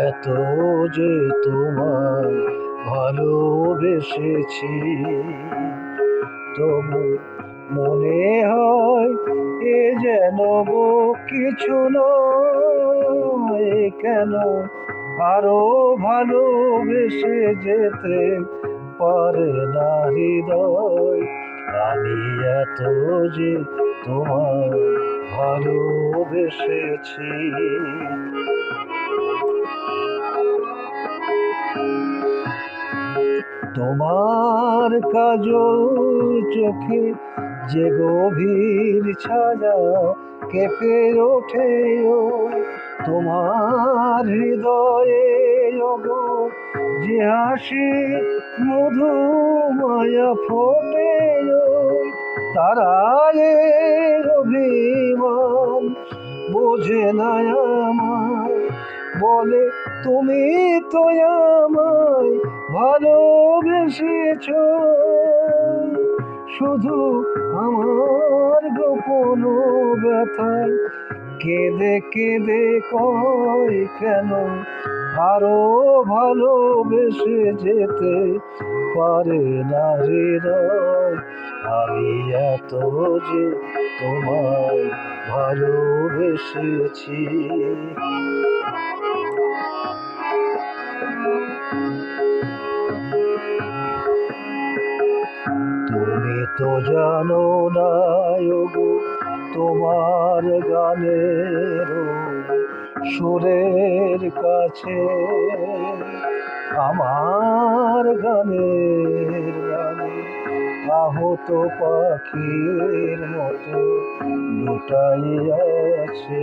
এত যে তোমায় ভালোবেসেছি, তবু মনে হয় এ যেন গো কিছু নয়। কেন আরো ভালোবেসে যেতে পারে না হৃদয়? আমি এত যে তোমায় ভালোবেসেছি। তোমার কাজল চোখে যে গভীর ছায়া কেঁপে ওঠে, ও তোমার হৃদয়ে ওগো যে হাসি মধু মায়া ফোটে, ও তারায় অভিমান বোঝে না আমার, বলে তুমি তো আমায় ভালোবেসেছ। শুধু আমার গোপন ব্যথায় কেঁদে কেঁদে কয়, কেন আরো ভালোবেসে যেতে পারে না হৃদয়? আমি এত যে তোমায় ভালোবেসেছি। তুমি তো জানো না গো, তোমার গানের সুরের কাছে আমার গানের গানে আহত পাখির মতো লুটাই আছে।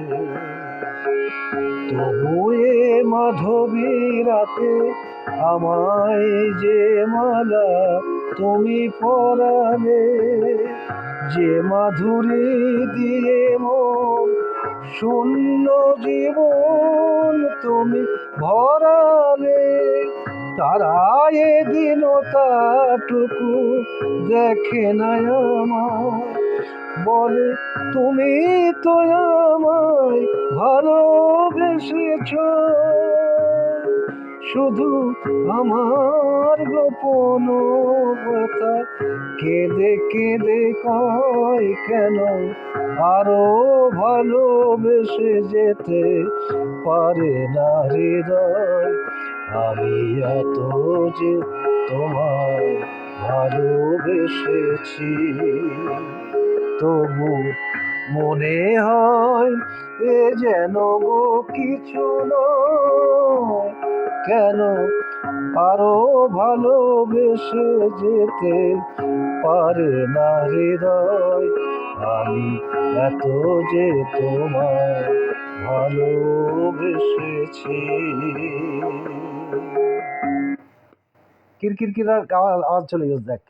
তবু এ মাধবী রাতে আমায় যে মালা তুমি পরালে, যে মাধুরী দিয়ে মোর শূন্য জীবন তুমি ভরালে, তারা এদিন তাটুকু দেখে না আমার, বলে তুমি তো আমায় ভালোবেসেছ। শুধু আমার গোপন কথা কেঁদে কেঁদে কয়, কেন আরো ভালোবেসে যেতে পারে না হৃদয়? আমি এত যে তোমায় ভালোবেসেছি, তবু মনে হয় এ যেন গো কিছু নয়। কেন আরো ভালোবেসে যেতে পারে না হৃদয়? আমি এত যে তোমায় ভালোবেসেছি। কিরকির আওয়াজ চলে গেছে, দেখ।